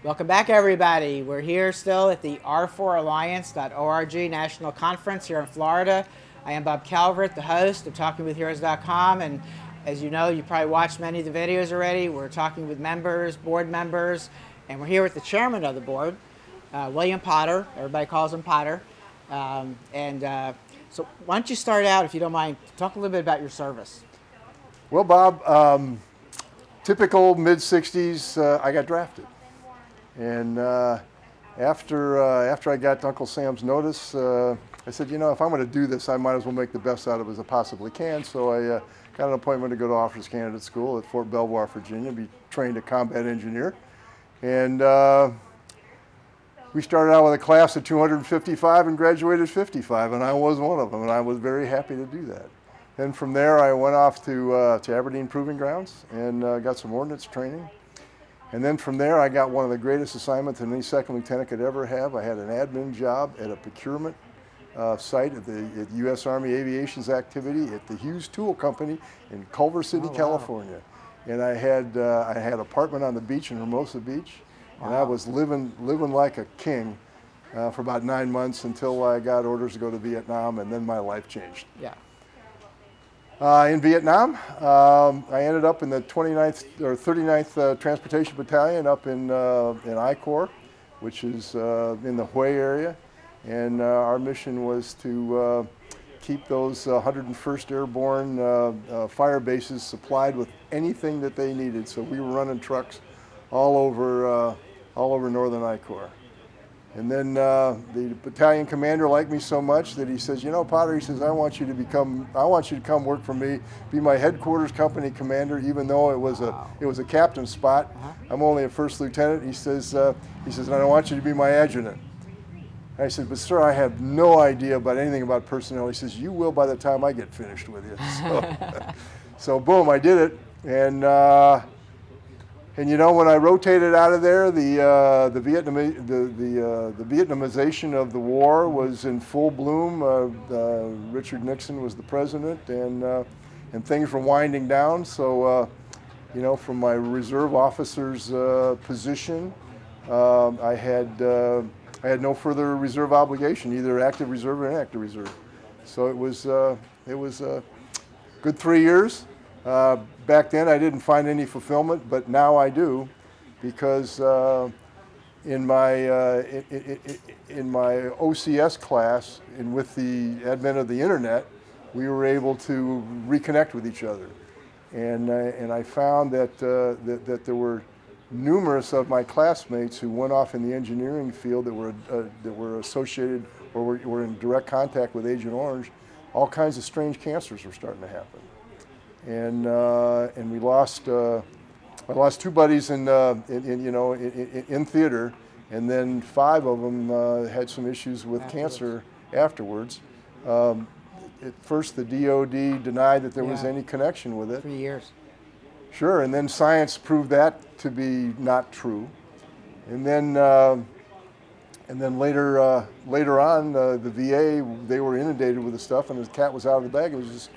Welcome back, everybody. We're here still at the R4Alliance.org National Conference here in Florida. I am Bob Calvert, the host of TalkingWithHeroes.com, and as you know, you probably watched many of the videos already. We're talking with members, board members, and we're here with the chairman of the board, William Potter. Everybody calls him Potter. So why don't you start out, if you don't mind, talk a little bit about your service. Well, Bob, typical mid-60s, I got drafted. And after I got Uncle Sam's notice, I said, you know, if I'm going to do this, I might as well make the best out of it as I possibly can. So I got an appointment to go to Officers Candidate School at Fort Belvoir, Virginia, be trained a combat engineer. And we started out with a class of 255 and graduated 55, and I was one of them, and I was very happy to do that. Then from there, I went off to Aberdeen Proving Grounds and got some ordnance training. And then from there, I got one of the greatest assignments that any second lieutenant could ever have. I had an admin job at a procurement site at the U.S. Army Aviation's activity at the Hughes Tool Company in Culver City, California. And I had an apartment on the beach in Hermosa Beach, and I was living like a king for about 9 months until I got orders to go to Vietnam, and then my life changed. Yeah. In Vietnam, I ended up in the 29th or 39th Transportation Battalion up in I Corps, which is in the Hue area, and our mission was to keep those 101st Airborne fire bases supplied with anything that they needed. So we were running trucks all over northern I Corps. And then the battalion commander liked me so much that he says, you know, Potter, he says, I want you to come work for me, be my headquarters company commander, even though it was a captain's spot. I'm only a first lieutenant. He says, and I want you to be my adjutant. I said, but sir, I have no idea about anything about personnel. He says, you will by the time I get finished with you. So boom, I did it. And you know, when I rotated out of there, the Vietnamization of the war was in full bloom. Richard Nixon was the president, and things were winding down. So, you know, from my reserve officer's position, I had no further reserve obligation, either active reserve or inactive reserve. So it was a good 3 years. Back then I didn't find any fulfillment, but now I do, because in my OCS class, and with the advent of the internet, we were able to reconnect with each other, and I found that that there were numerous of my classmates who went off in the engineering field that were associated or were in direct contact with Agent Orange. All kinds of strange cancers were starting to happen. And we lost. I lost 2 buddies in theater, and then 5 of them had some issues with cancer afterwards. At first, the DOD denied that there was any connection with it. 3 years. Sure, and then science proved that to be not true, and then later on, the VA, they were inundated with the stuff, and the cat was out of the bag. It was just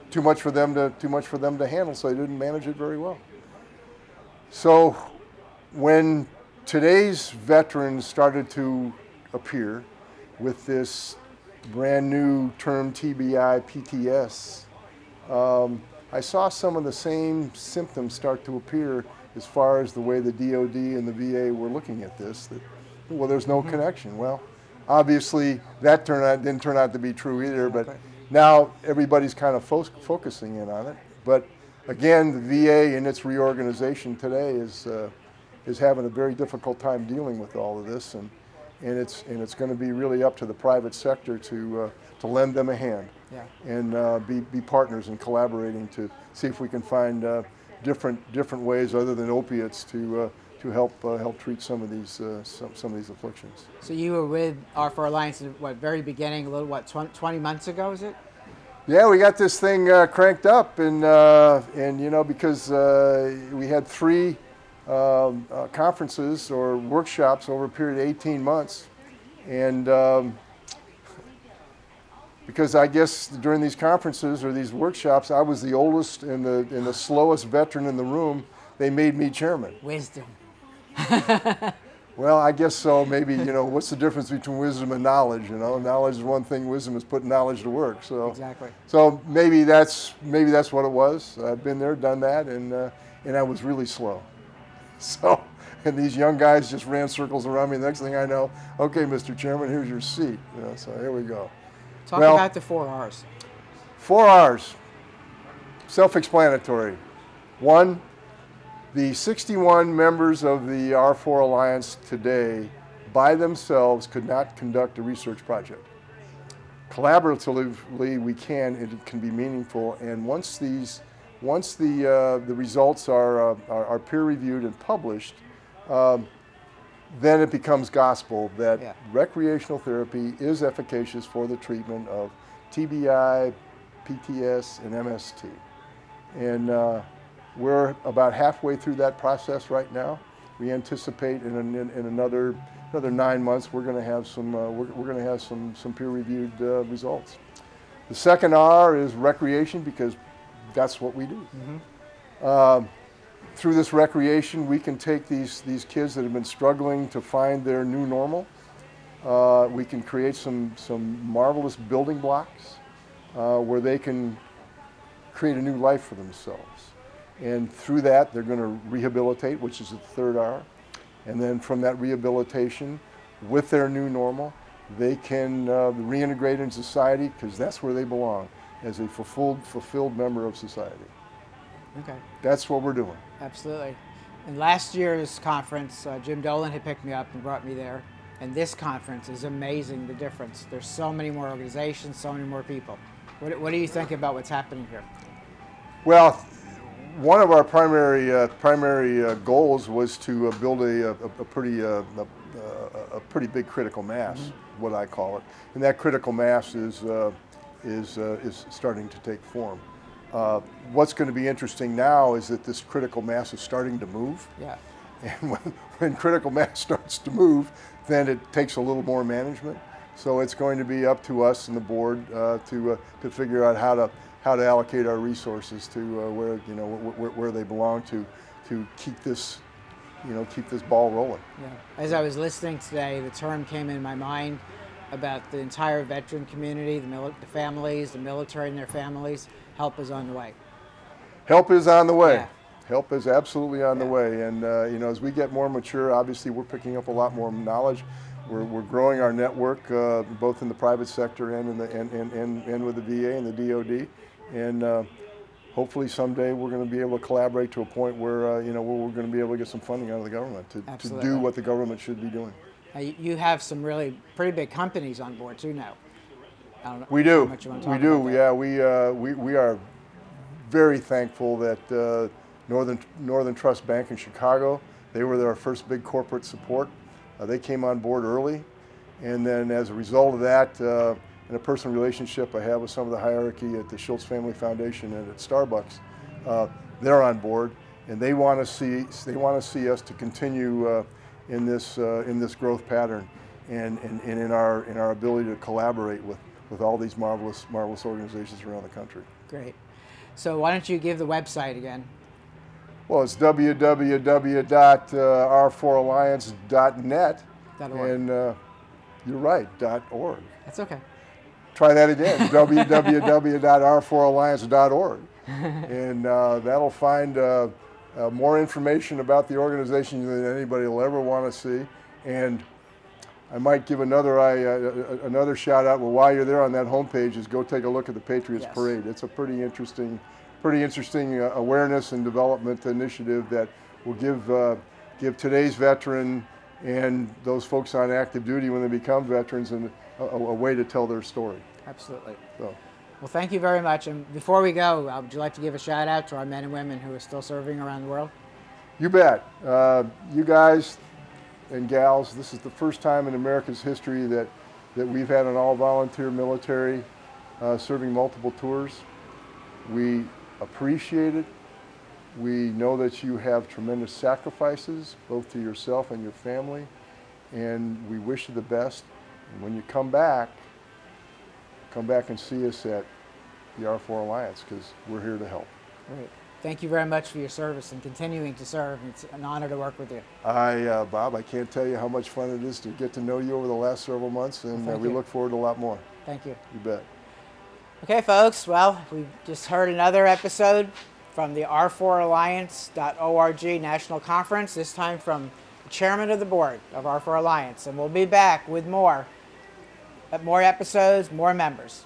too much for them to handle, so they didn't manage it very well. So when today's veterans started to appear with this brand new term TBI, PTS, I saw some of the same symptoms start to appear as far as the way the DOD and the VA were looking at this, that, well, there's no connection. Well, obviously that didn't turn out to be true either, but now everybody's kind of focusing in on it. But again, the VA in its reorganization today is having a very difficult time dealing with all of this, and it's going to be really up to the private sector to lend them a hand, and be partners in collaborating to see if we can find different ways other than opiates to help treat some of these afflictions. So you were with R4Alliance at very beginning, 20 months ago, is it? Yeah, we got this thing cranked up, and you know, because we had 3 conferences or workshops over a period of 18 months, and because I guess during these conferences or these workshops, I was the oldest and the slowest veteran in the room, they made me chairman. Wisdom. Well, I guess so. Maybe, what's the difference between wisdom and knowledge? Knowledge is one thing. Wisdom is putting knowledge to work. So Exactly. So maybe that's what it was. I've been there, done that, and I was really slow. So, and these young guys just ran circles around me. The next thing I know, okay, Mr. Chairman, here's your seat. So here we go. Talk about the 4 R's. 4 R's. Self-explanatory. 1. The 61 members of the R4Alliance today, by themselves, could not conduct a research project. Collaboratively, we can, and it can be meaningful. And once the results are peer-reviewed and published, then it becomes gospel that recreational therapy is efficacious for the treatment of TBI, PTS, and MST. And we're about halfway through that process right now. We anticipate in another 9 months we're going to have some peer-reviewed results. The second R is recreation, because that's what we do. Through this recreation, we can take these kids that have been struggling to find their new normal. We can create some marvelous building blocks where they can create a new life for themselves. And through that, they're going to rehabilitate, which is the third R. And then from that rehabilitation, with their new normal, they can reintegrate in society, because that's where they belong, as a fulfilled member of society. Okay. That's what we're doing. Absolutely. In last year's conference, Jim Dolan had picked me up and brought me there. And this conference is amazing, the difference. There's so many more organizations, so many more people. What do you think about what's happening here? Well, one of our primary goals was to build a pretty big critical mass, what I call it, and that critical mass is starting to take form. What's going to be interesting now is that this critical mass is starting to move. Yeah. And when critical mass starts to move, then it takes a little more management. So it's going to be up to us and the board to figure out how to allocate our resources to where they belong to keep this ball rolling. Yeah. As I was listening today, the term came in my mind about the entire veteran community, the families, the military and their families. Help is on the way. Help is on the way. Yeah. Help is absolutely on the way. And as we get more mature, obviously we're picking up a lot more knowledge. We're growing our network both in the private sector and with the VA and the DoD. And hopefully someday we're going to be able to collaborate to a point where we're going to be able to get some funding out of the government to do what the government should be doing. You have some really pretty big companies on board too now. I don't know we do. How much you want to we talk do. about Yeah. We are very thankful that Northern Trust Bank in Chicago, they were our first big corporate support. They came on board early, and then as a result of that, in a personal relationship I have with some of the hierarchy at the Schultz Family Foundation and at Starbucks, they're on board, and they want to see us to continue in this growth pattern, and in our ability to collaborate with all these marvelous organizations around the country. Great. So why don't you give the website again? Well, it's www.r4alliance.net. .org. And you're right, .org. That's okay. Try that again, www.r4alliance.org. And that'll find more information about the organization than anybody will ever want to see. And I might give another shout out. Well, while you're there on that homepage, is go take a look at the Patriots Parade. It's a pretty interesting awareness and development initiative that will give today's veteran and those folks on active duty when they become veterans a way to tell their story. Absolutely. So. Well, thank you very much. And before we go, would you like to give a shout out to our men and women who are still serving around the world? You bet. You guys and gals, this is the first time in America's history that we've had an all-volunteer military serving multiple tours. We appreciate it. We know that you have tremendous sacrifices, both to yourself and your family, and we wish you the best. And when you come back and see us at the R4 Alliance, because we're here to help. Great. Thank you very much for your service and continuing to serve. It's an honor to work with you. Bob, I can't tell you how much fun it is to get to know you over the last several months, and we look forward to a lot more. Thank you. You bet. Okay, folks, well, we just heard another episode from the R4Alliance.org National Conference, this time from the chairman of the board of R4 Alliance. And we'll be back with more episodes, more members.